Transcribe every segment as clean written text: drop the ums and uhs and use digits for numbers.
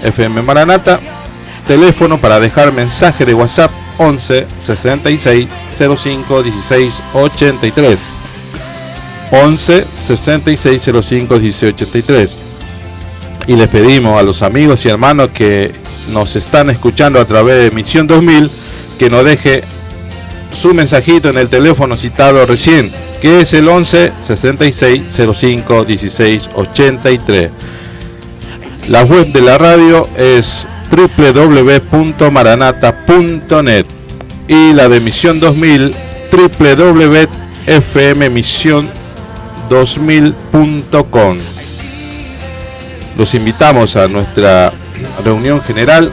FM Maranata. Teléfono para dejar mensaje de WhatsApp 11 66 05 16 83. 11 66 05 16 83. Y les pedimos a los amigos y hermanos que nos están escuchando a través de Misión 2000 que nos deje su mensajito en el teléfono citado recién, que es el 11 66 05 16 83. La web de la radio es www.maranata.net y la de Misión 2000 www.fmmission2000.com. Los invitamos a nuestra reunión general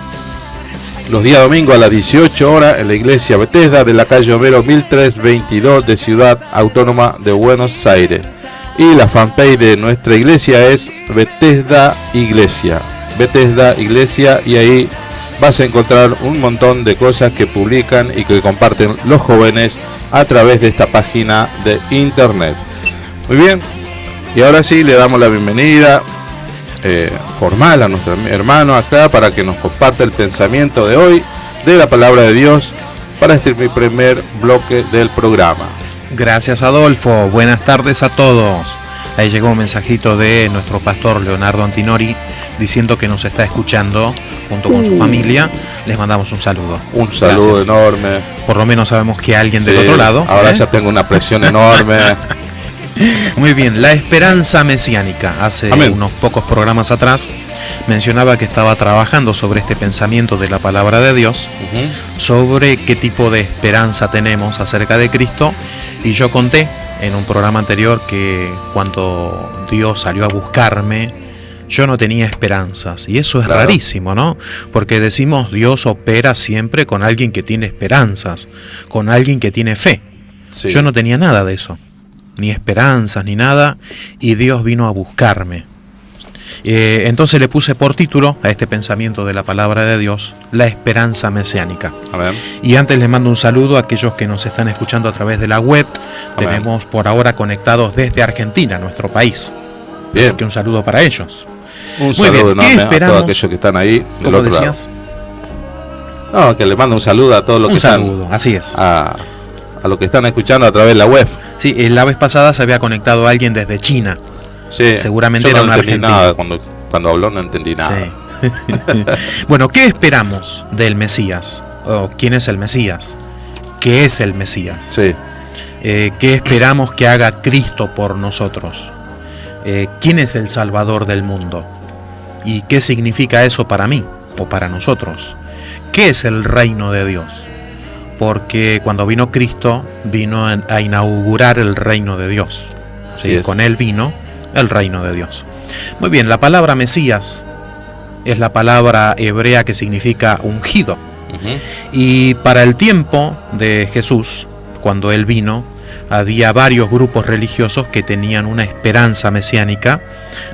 los días domingos a las 18 horas en la iglesia Bethesda de la calle Homero 1322 de Ciudad Autónoma de Buenos Aires. Y la fanpage de nuestra iglesia es Bethesda Iglesia. Bethesda Iglesia, y ahí vas a encontrar un montón de cosas que publican y que comparten los jóvenes a través de esta página de internet. Muy bien, y ahora sí le damos la bienvenida formal a nuestro hermano acá para que nos comparta el pensamiento de hoy de la palabra de Dios para este mi primer bloque del programa. Gracias, Adolfo, buenas tardes a todos. Ahí llegó un mensajito de nuestro pastor Leonardo Antinori diciendo que nos está escuchando junto con su familia. Les mandamos un saludo. Un saludo. Gracias. Enorme. Por lo menos sabemos que alguien del otro lado. Ahora ya tengo una presión enorme. Muy bien, la esperanza mesiánica. Hace unos pocos programas atrás mencionaba que estaba trabajando sobre este pensamiento de la palabra de Dios, sobre qué tipo de esperanza tenemos acerca de Cristo, y yo conté en un programa anterior que cuando Dios salió a buscarme, yo no tenía esperanzas, y eso es rarísimo, ¿no? Porque decimos Dios opera siempre con alguien que tiene esperanzas, con alguien que tiene fe. Sí. Yo no tenía nada de eso, ni esperanzas, ni nada, y Dios vino a buscarme. Entonces le puse por título a este pensamiento de la palabra de Dios, la esperanza mesiánica. Amén. Y antes les mando un saludo a aquellos que nos están escuchando a través de la web. Amén. Tenemos por ahora conectados desde Argentina, nuestro país. Bien. Así que un saludo para ellos. Un saludo enorme a todos aquellos que están ahí del otro decías? Lado. No, que le mando un saludo a todos los que están. Un saludo, así es. A los que están escuchando a través de la web. Sí, la vez pasada se había conectado alguien desde China. Sí, seguramente era un argentino. Nada, cuando habló no entendí nada. Sí. Bueno, ¿qué esperamos del Mesías? ¿Quién es el Mesías? ¿Qué es el Mesías? Sí. ¿Qué esperamos que haga Cristo por nosotros? ¿Quién es el Salvador del mundo? ¿Y qué significa eso para mí o para nosotros? ¿Qué es el reino de Dios? Porque cuando vino Cristo, vino a inaugurar el reino de Dios. ¿Sí? Con él vino el reino de Dios. Muy bien, la palabra Mesías es la palabra hebrea que significa ungido. Y para el tiempo de Jesús, cuando él vino, había varios grupos religiosos que tenían una esperanza mesiánica,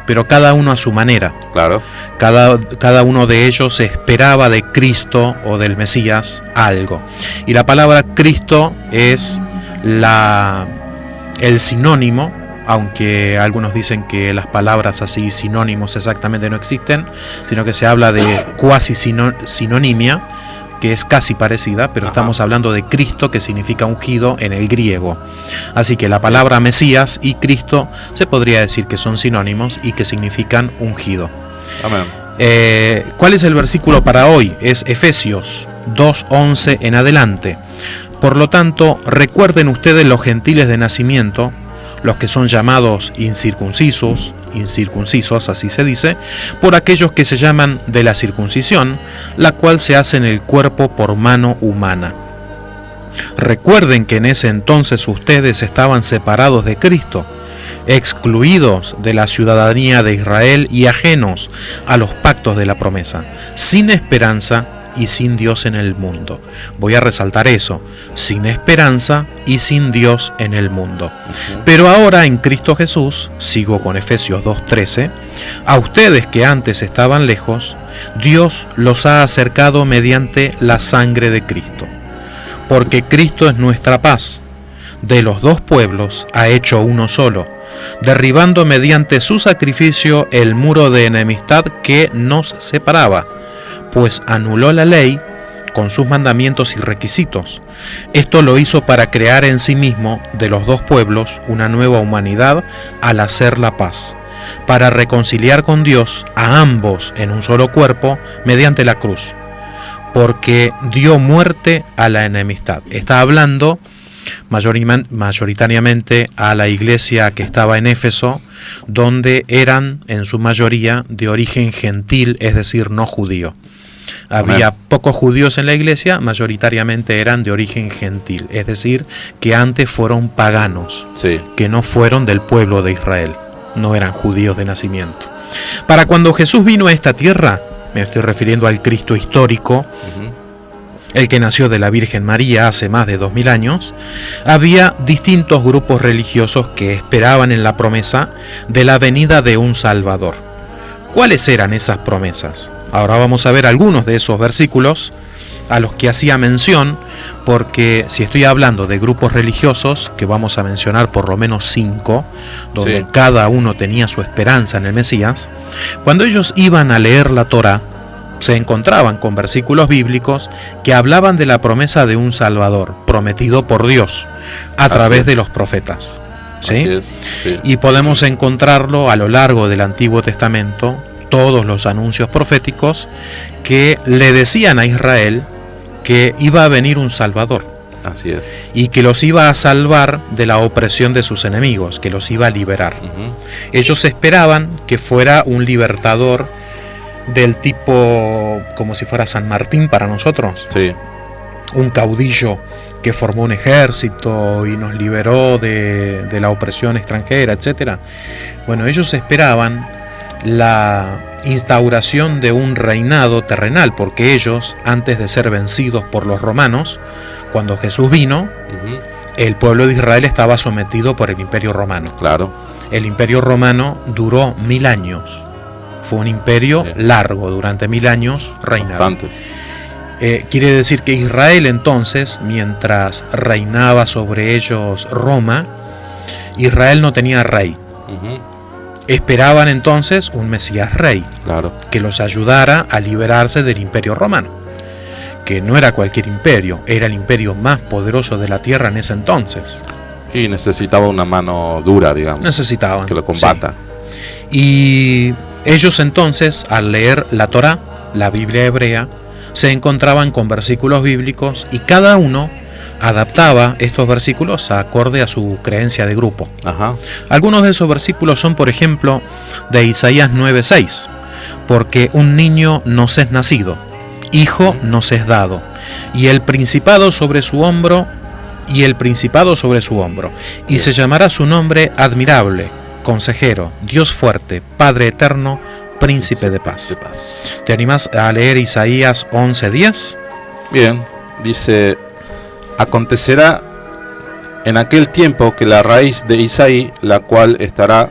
pero cada uno a su manera. Claro. Cada uno de ellos esperaba de Cristo o del Mesías algo. Y la palabra Cristo es el sinónimo, aunque algunos dicen que las palabras así sinónimos exactamente no existen, sino que se habla de cuasi sinonimia, que es casi parecida, pero estamos hablando de Cristo, que significa ungido en el griego. Así que la palabra Mesías y Cristo se podría decir que son sinónimos y que significan ungido. Amén. ¿Cuál es el versículo para hoy? Es Efesios 2:11 en adelante. Por lo tanto, recuerden ustedes los gentiles de nacimiento, los que son llamados incircuncisos, así se dice, por aquellos que se llaman de la circuncisión, la cual se hace en el cuerpo por mano humana. Recuerden que en ese entonces ustedes estaban separados de Cristo, excluidos de la ciudadanía de Israel y ajenos a los pactos de la promesa, sin esperanza y sin Dios en el mundo. Voy a resaltar eso, sin esperanza y sin Dios en el mundo. Pero ahora en Cristo Jesús, sigo con Efesios 2:13, a ustedes que antes estaban lejos, Dios los ha acercado mediante la sangre de Cristo. Porque Cristo es nuestra paz. De los dos pueblos ha hecho uno solo, derribando mediante su sacrificio el muro de enemistad que nos separaba, pues anuló la ley con sus mandamientos y requisitos. Esto lo hizo para crear en sí mismo de los dos pueblos una nueva humanidad al hacer la paz, para reconciliar con Dios a ambos en un solo cuerpo mediante la cruz, porque dio muerte a la enemistad. Está hablando mayoritariamente a la iglesia que estaba en Éfeso, donde eran en su mayoría de origen gentil, es decir, no judío. Había pocos judíos en la iglesia, mayoritariamente eran de origen gentil, es decir, que antes fueron paganos, Sí. que no fueron del pueblo de Israel, no eran judíos de nacimiento. Para cuando Jesús vino a esta tierra, me estoy refiriendo al Cristo histórico, Ujú. el que nació de la Virgen María hace más de 2000 años, había distintos grupos religiosos que esperaban en la promesa de la venida de un Salvador. ¿Cuáles eran esas promesas? Ahora vamos a ver algunos de esos versículos a los que hacía mención, porque si estoy hablando de grupos religiosos, que vamos a mencionar por lo menos 5, donde Sí. cada uno tenía su esperanza en el Mesías, cuando ellos iban a leer la Torá, se encontraban con versículos bíblicos que hablaban de la promesa de un Salvador, prometido por Dios, a través de los profetas. ¿Sí? Así es, sí. Y podemos encontrarlo a lo largo del Antiguo Testamento, todos los anuncios proféticos que le decían a Israel que iba a venir un Salvador Así es. y que los iba a salvar de la opresión de sus enemigos, que los iba a liberar. Ujú. Ellos esperaban que fuera un libertador del tipo como si fuera San Martín para nosotros, Sí. un caudillo que formó un ejército y nos liberó de la opresión extranjera, etc. Bueno, ellos esperaban la instauración de un reinado terrenal, porque ellos, antes de ser vencidos por los romanos, cuando Jesús vino, Ujú. el pueblo de Israel estaba sometido por el Imperio Romano. Claro. El Imperio Romano duró 1000 años. Fue un imperio Sí. largo, durante 1000 años reinaron. Bastante. Quiere decir que Israel entonces, mientras reinaba sobre ellos Roma, Israel no tenía rey. Ujú. Esperaban entonces un Mesías rey, Claro. que los ayudara a liberarse del Imperio Romano, que no era cualquier imperio, era el imperio más poderoso de la tierra en ese entonces. Y necesitaba una mano dura, digamos, Necesitaban que lo combata. sí. Y ellos entonces, al leer la Torá, la Biblia hebrea, se encontraban con versículos bíblicos y cada uno adaptaba estos versículos acorde a su creencia de grupo. Ajá. Algunos de esos versículos son, por ejemplo, de Isaías 9:6, porque un niño nos es nacido, hijo nos es dado, y el principado sobre su hombro, y se llamará su nombre admirable, consejero, Dios fuerte, Padre eterno, príncipe de paz. De paz. ¿Te animas a leer Isaías 11:10? Bien, dice, acontecerá en aquel tiempo que la raíz de Isaí, la cual estará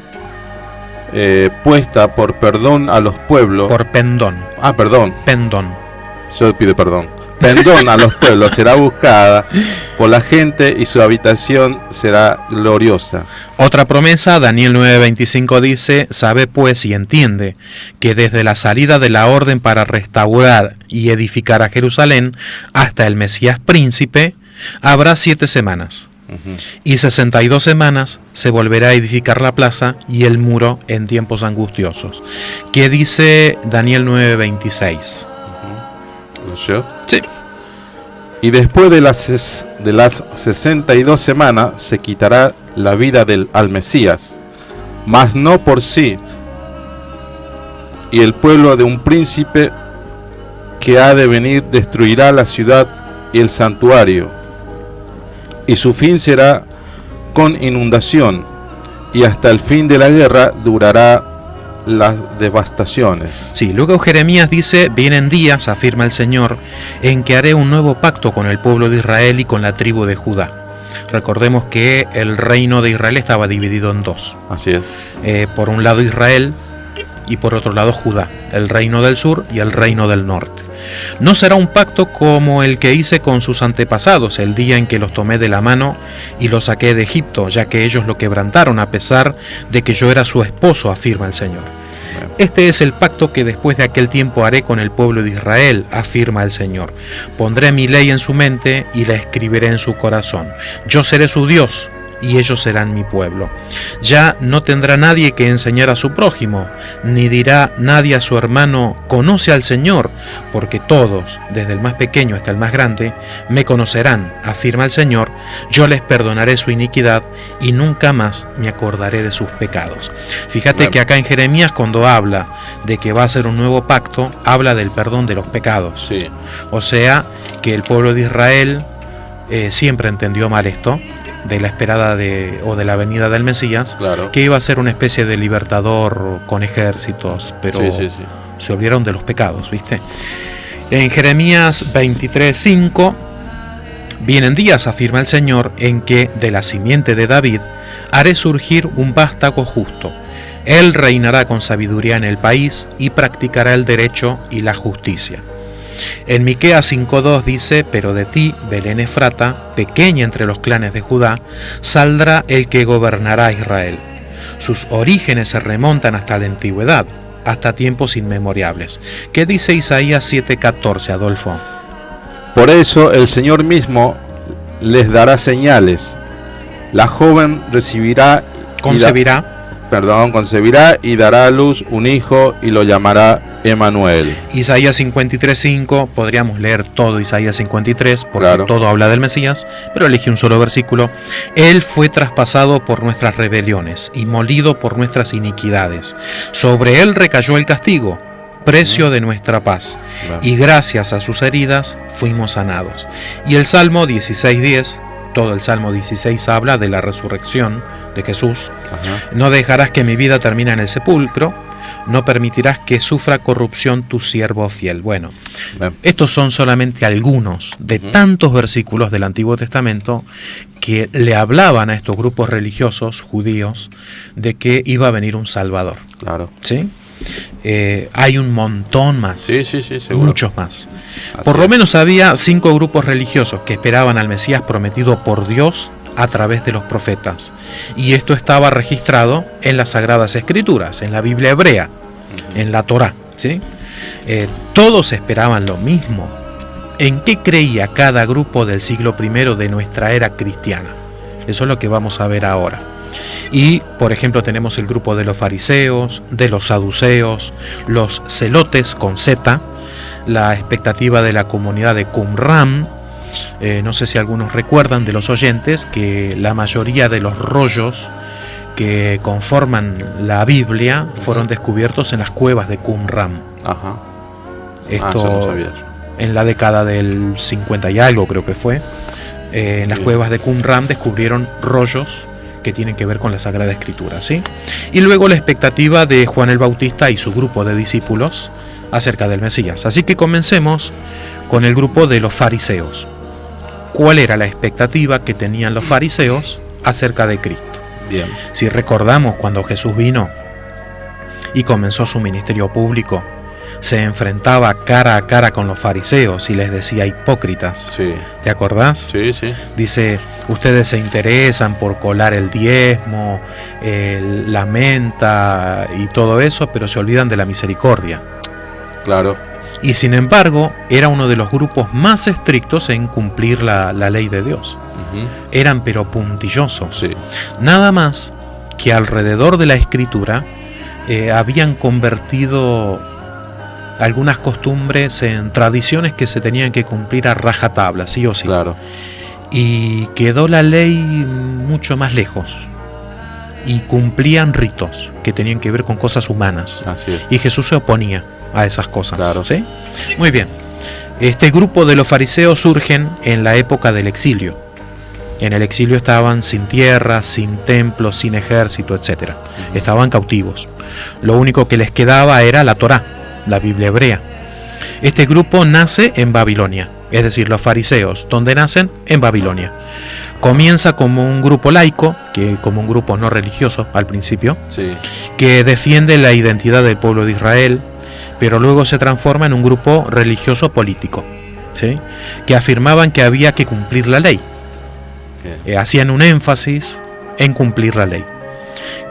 puesta por perdón a los pueblos. Por pendón, Perdón, yo pido perdón. Perdón a los pueblos será buscada por la gente y su habitación será gloriosa. Otra promesa, Daniel 9:25 dice, sabe pues y entiende que desde la salida de la orden para restaurar y edificar a Jerusalén hasta el Mesías príncipe, habrá 7 semanas. Ujú. Y 62 semanas se volverá a edificar la plaza y el muro en tiempos angustiosos. ¿Qué dice Daniel 9:26? ¿Yo? Sí. Y después de las 62 semanas se quitará la vida al Mesías, mas no por sí, y el pueblo de un príncipe que ha de venir destruirá la ciudad y el santuario, y su fin será con inundación, y hasta el fin de la guerra durará las devastaciones. Sí, luego Jeremías dice, vienen días, afirma el Señor, en que haré un nuevo pacto con el pueblo de Israel y con la tribu de Judá. Recordemos que el reino de Israel estaba dividido en dos. Así es. Por un lado Israel y por otro lado Judá, el reino del sur y el reino del norte. No será un pacto como el que hice con sus antepasados el día en que los tomé de la mano y los saqué de Egipto, ya que ellos lo quebrantaron a pesar de que yo era su esposo, afirma el Señor. Este es el pacto que después de aquel tiempo haré con el pueblo de Israel, afirma el Señor. Pondré mi ley en su mente y la escribiré en su corazón. Yo seré su Dios y ellos serán mi pueblo. Ya no tendrá nadie que enseñar a su prójimo, ni dirá nadie a su hermano, conoce al Señor, porque todos, desde el más pequeño hasta el más grande, me conocerán, afirma el Señor. Yo les perdonaré su iniquidad y nunca más me acordaré de sus pecados. Fíjate que acá en Jeremías, cuando habla de que va a ser un nuevo pacto, habla del perdón de los pecados. Sí. O sea, que el pueblo de Israel siempre entendió mal esto, de la esperada de la venida del Mesías, claro, que iba a ser una especie de libertador con ejércitos, pero se olvidaron de los pecados, ¿viste? En Jeremías 23:5, vienen días, afirma el Señor, en que de la simiente de David haré surgir un vástago justo. Él reinará con sabiduría en el país y practicará el derecho y la justicia. En Miqueas 5:2 dice, pero de ti, Belén Efrata, pequeña entre los clanes de Judá, saldrá el que gobernará a Israel. Sus orígenes se remontan hasta la antigüedad, hasta tiempos inmemorables. ¿Qué dice Isaías 7:14, Adolfo? Por eso el Señor mismo les dará señales. La joven concebirá y dará a luz un hijo y lo llamará Emanuel. Isaías 53:5, podríamos leer todo Isaías 53 porque todo habla del Mesías, pero elegí un solo versículo. Él fue traspasado por nuestras rebeliones y molido por nuestras iniquidades. Sobre él recayó el castigo, precio de nuestra paz, y gracias a sus heridas fuimos sanados. Y el Salmo 16:10, todo el Salmo 16 habla de la resurrección de Jesús. No dejarás que mi vida termine en el sepulcro, no permitirás que sufra corrupción tu siervo fiel. Bueno, estos son solamente algunos de tantos versículos del Antiguo Testamento que le hablaban a estos grupos religiosos judíos de que iba a venir un Salvador. Claro. ¿Sí? Hay un montón más, seguro. Muchos más. Por lo menos había 5 grupos religiosos que esperaban al Mesías prometido por Dios a través de los profetas, y esto estaba registrado en las Sagradas Escrituras, en la Biblia hebrea, en la Torá, ¿sí? Todos esperaban lo mismo. ¿En qué creía cada grupo del siglo I de nuestra era cristiana? Eso es lo que vamos a ver ahora. Y, por ejemplo, tenemos el grupo de los fariseos, de los saduceos, los celotes con Z, la expectativa de la comunidad de Qumran. No sé si algunos recuerdan de los oyentes que la mayoría de los rollos que conforman la Biblia fueron descubiertos en las cuevas de Qumran. Esto no sabía. En la década del 50 y algo creo que fue. En las cuevas de Qumran descubrieron rollos que tienen que ver con la Sagrada Escritura, ¿sí? Y luego la expectativa de Juan el Bautista y su grupo de discípulos acerca del Mesías. Así que comencemos con el grupo de los fariseos. ¿Cuál era la expectativa que tenían los fariseos acerca de Cristo? Bien. Si recordamos cuando Jesús vino y comenzó su ministerio público, se enfrentaba cara a cara con los fariseos y les decía hipócritas. Sí. ¿Te acordás? Sí, sí. Dice, ustedes se interesan por colar el diezmo, la menta y todo eso, pero se olvidan de la misericordia. Claro. Y sin embargo, era uno de los grupos más estrictos en cumplir la ley de Dios. Eran pero puntillosos. Sí. Nada más que alrededor de la Escritura habían convertido algunas costumbres en tradiciones que se tenían que cumplir a rajatabla, sí o sí. Claro. Y quedó la ley mucho más lejos. Y cumplían ritos que tenían que ver con cosas humanas. Así es. Y Jesús se oponía a esas cosas. Claro. ¿Sí? Muy bien. Este grupo de los fariseos surgen en la época del exilio. En el exilio estaban sin tierra, sin templo, sin ejército, etc. Estaban cautivos. Lo único que les quedaba era la Torá, la Biblia hebrea. Este grupo nace en Babilonia, es decir, los fariseos, ¿dónde nacen? En Babilonia. Comienza como un grupo laico, como un grupo no religioso al principio, sí, que defiende la identidad del pueblo de Israel, pero luego se transforma en un grupo religioso político, ¿sí? Que afirmaban que había que cumplir la ley. Hacían un énfasis en cumplir la ley.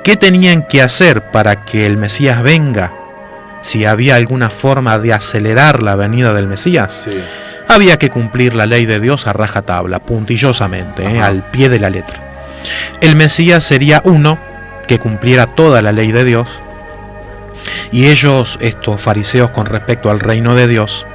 ¿Qué tenían que hacer para que el Mesías venga? Si había alguna forma de acelerar la venida del Mesías, Sí. había que cumplir la ley de Dios a rajatabla, puntillosamente, al pie de la letra. El Mesías sería uno que cumpliera toda la ley de Dios, y ellos, estos fariseos, con respecto al reino de Dios,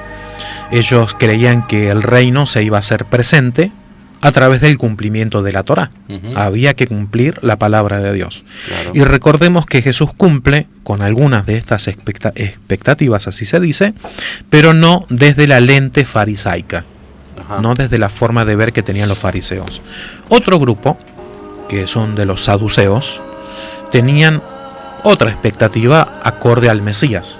ellos creían que el reino se iba a hacer presente a través del cumplimiento de la Torá. Había que cumplir la palabra de Dios. Claro. Y recordemos que Jesús cumple con algunas de estas expectativas, así se dice, pero no desde la lente farisaica, Ajá. no desde la forma de ver que tenían los fariseos. Otro grupo, que son de los saduceos, tenían otra expectativa acorde al Mesías.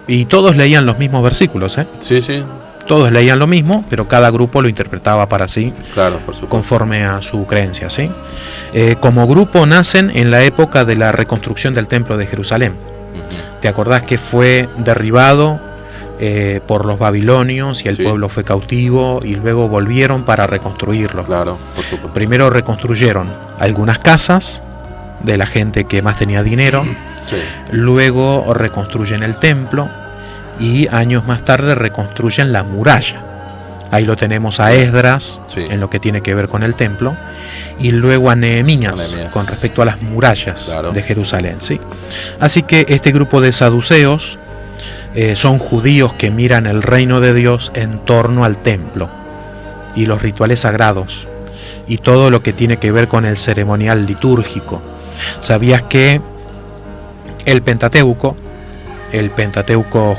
Y todos leían los mismos versículos, Sí, sí, Todos leían lo mismo, pero cada grupo lo interpretaba para sí, claro, por supuesto. conforme a su creencia, ¿sí? Como grupo nacen en la época de la reconstrucción del Templo de Jerusalén. ¿Te acordás que fue derribado por los babilonios y el Sí. pueblo fue cautivo y luego volvieron para reconstruirlo? Claro, por supuesto. Primero reconstruyeron algunas casas de la gente que más tenía dinero, Sí. luego reconstruyen el templo y años más tarde reconstruyen la muralla. Ahí lo tenemos a Esdras, Sí. en lo que tiene que ver con el templo, y luego a Nehemías con respecto a las murallas, claro, de Jerusalén, ¿sí? Así que este grupo de saduceos son judíos que miran el reino de Dios en torno al templo y los rituales sagrados y todo lo que tiene que ver con el ceremonial litúrgico. ¿Sabías que el Pentateuco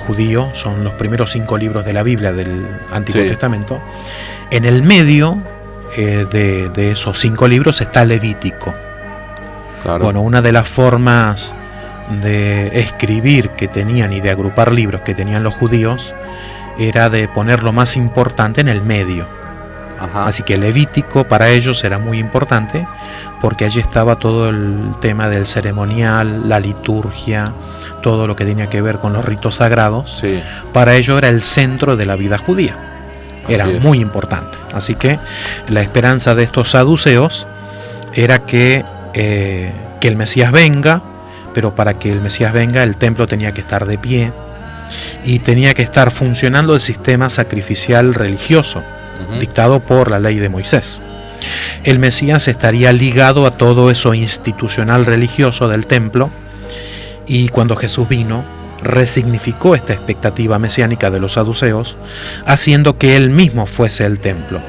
judío, son los primeros 5 libros de la Biblia del Antiguo Sí. Testamento? En el medio de esos 5 libros está Levítico. Claro. Bueno, una de las formas de escribir que tenían y de agrupar libros que tenían los judíos era de poner lo más importante en el medio. Ajá. Así que Levítico para ellos era muy importante porque allí estaba todo el tema del ceremonial, la liturgia, todo lo que tenía que ver con los ritos sagrados. Sí. Para ellos era el centro de la vida judía. Era Así es. muy importante. Así que la esperanza de estos saduceos era que el Mesías venga, pero para que el Mesías venga el templo tenía que estar de pie y tenía que estar funcionando el sistema sacrificial religioso dictado por la ley de Moisés. El Mesías estaría ligado a todo eso institucional religioso del templo, y cuando Jesús vino resignificó esta expectativa mesiánica de los saduceos, haciendo que él mismo fuese el templo.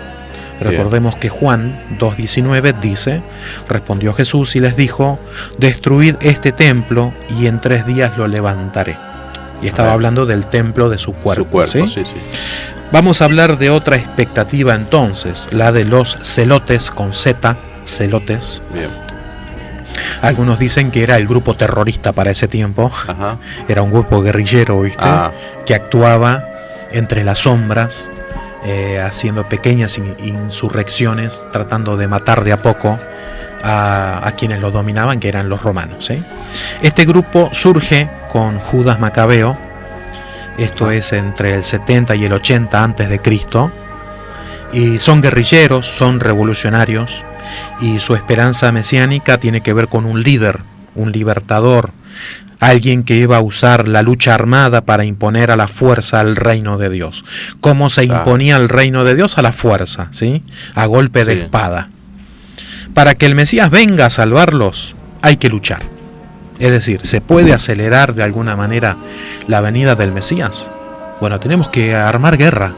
Bien. Recordemos que Juan 2:19 dice: respondió Jesús y les dijo, destruid este templo y en 3 días lo levantaré. Y estaba hablando del templo de su cuerpo. Su cuerpo, ¿sí? sí, sí. Vamos a hablar de otra expectativa entonces, la de los celotes con Z, celotes. Bien. Algunos dicen que era el grupo terrorista para ese tiempo, Ajá. era un grupo guerrillero, ¿viste? Ah. Que actuaba entre las sombras, haciendo pequeñas insurrecciones, tratando de matar de a poco a quienes lo dominaban, que eran los romanos, ¿sí? Este grupo surge con Judas Macabeo, esto es entre el 70 y el 80 antes de Cristo, y son guerrilleros, son revolucionarios, y su esperanza mesiánica tiene que ver con un líder, un libertador, alguien que iba a usar la lucha armada para imponer a la fuerza el reino de Dios. ¿Cómo se imponía el reino de Dios? A la fuerza, ¿sí? A golpe de espada. Para que el Mesías venga a salvarlos, hay que luchar. Es decir, ¿se puede acelerar de alguna manera la venida del Mesías? Bueno, tenemos que armar guerra.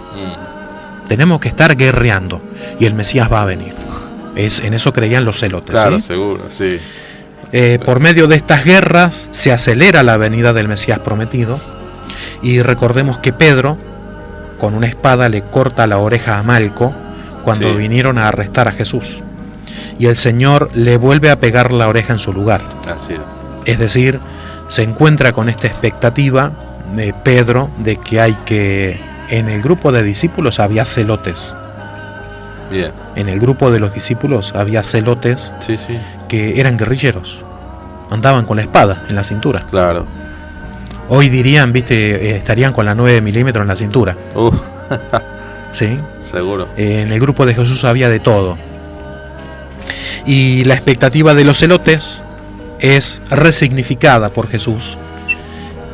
Tenemos que estar guerreando y el Mesías va a venir. En eso creían los celotes. Claro, ¿sí? seguro, sí. Por medio de estas guerras se acelera la venida del Mesías prometido. Y recordemos que Pedro, con una espada, le corta la oreja a Malco cuando vinieron a arrestar a Jesús. Y el Señor le vuelve a pegar la oreja en su lugar. Así es. Es decir, se encuentra con esta expectativa de Pedro de que hay que... En el grupo de discípulos había celotes. Bien. En el grupo de los discípulos había celotes Sí, sí. que eran guerrilleros. Andaban con la espada en la cintura. Claro. Hoy dirían, viste, estarían con la 9 milímetros en la cintura. ¿Sí? Seguro. En el grupo de Jesús había de todo. Y la expectativa de los celotes es resignificada por Jesús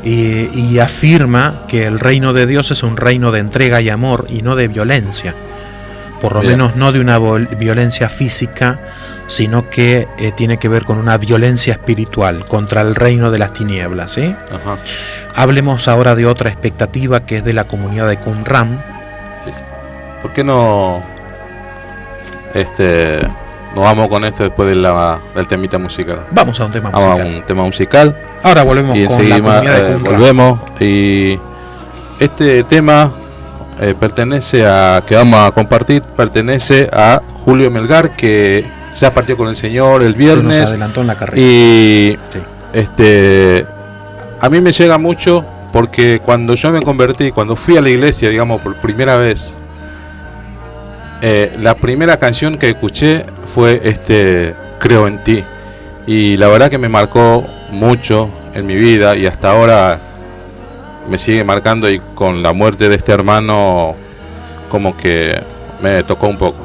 y afirma que el reino de Dios es un reino de entrega y amor y no de violencia. Por lo menos no de una violencia física, sino que tiene que ver con una violencia espiritual contra el reino de las tinieblas, ¿sí? Ajá. Hablemos ahora de otra expectativa que es de la comunidad de Qumran. ¿Por qué no nos vamos con esto después del temita musical? Vamos a un tema musical. Vamos a un tema musical. Ahora volvemos y con la comunidad de Qumran. Volvemos y este tema pertenece a, que vamos a compartir, pertenece a Julio Melgar, que ya partió con el Señor el viernes. Se nos adelantó en la carrera. Y sí. A mí me llega mucho porque cuando yo me convertí, cuando fui a la iglesia, digamos, por primera vez, la primera canción que escuché fue Creo en ti. Y la verdad que me marcó mucho en mi vida y hasta ahora me sigue marcando, y con la muerte de este hermano como que me tocó un poco.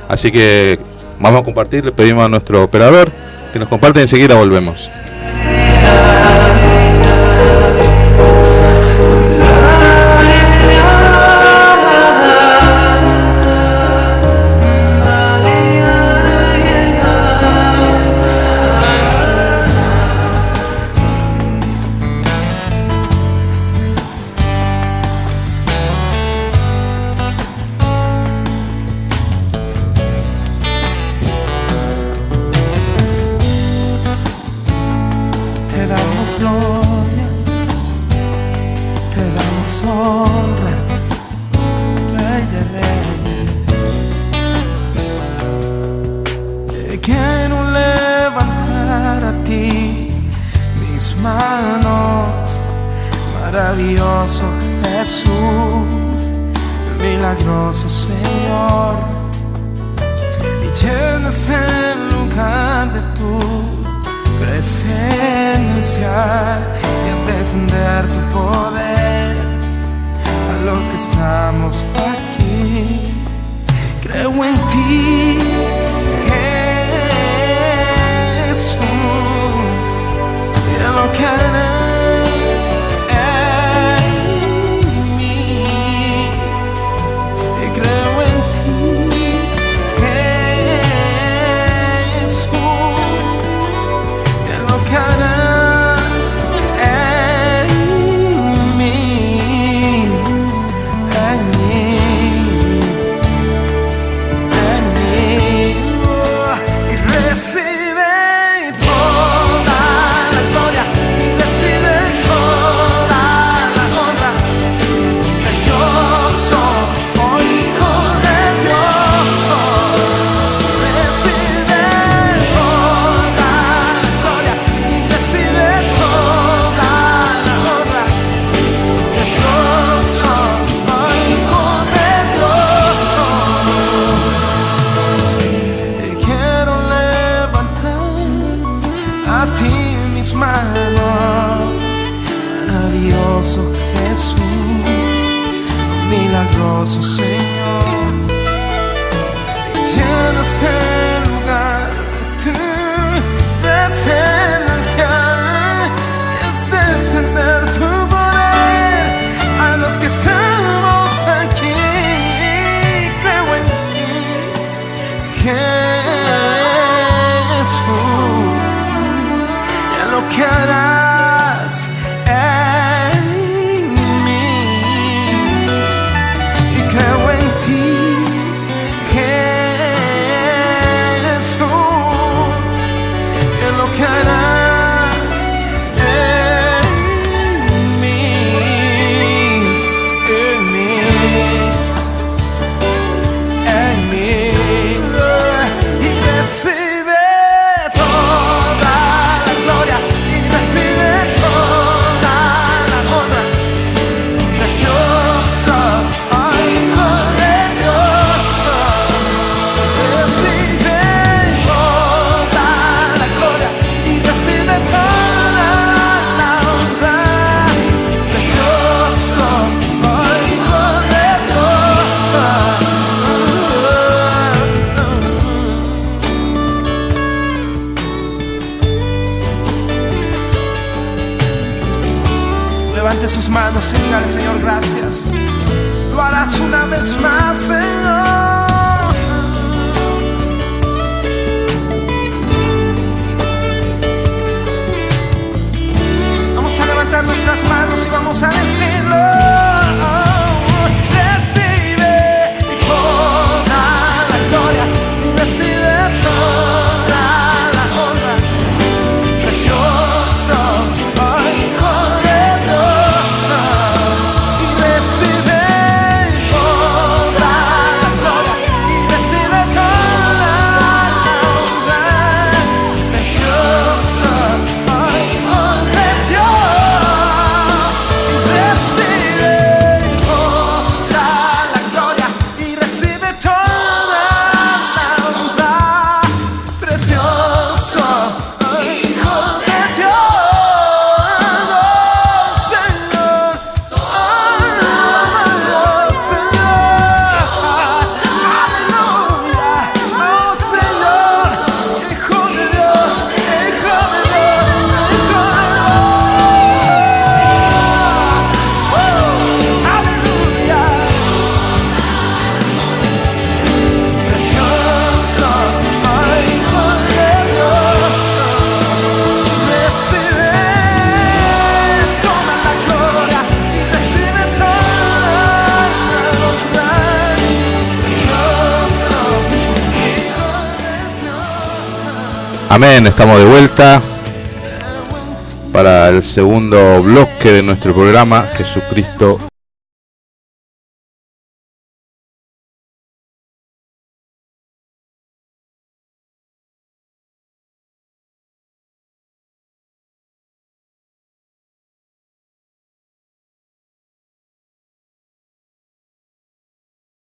Así que vamos a compartir, le pedimos a nuestro operador que nos comparte y enseguida volvemos. Maravilloso Jesús, milagroso Señor, y llenas el lugar de tu presencia y al descender tu poder a los que estamos aquí. Creo en ti, Jesús, y en lo que harás milagroso Señor, llenas el lugar de tu presencia y es descender tu poder a los que estamos aquí. Creo en ti, Jesús, y en lo que harás en mí. Creo en ti, tus manos y dígale, Señor, gracias. Lo harás una vez más, Señor. Vamos a levantar nuestras manos y vamos a decirlo. Recibe toda la gloria y recibe toda la honra. Precioso Hijo de Dios, y recibe toda la gloria y recibe toda la honra. Precioso Hijo de Dios, y recibe toda la gloria y recibe toda la honra. Precioso Hijo de Dios, Señor, oh Señor, aleluya, oh Señor, Hijo de Dios, Hijo de Dios, Hijo de Dios, aleluya. Precioso Hijo de Dios, recibe toda la gloria y recibe toda la honra. Precioso Hijo de Dios. Amén, estamos de vuelta para el segundo bloque de nuestro programa, Jesucristo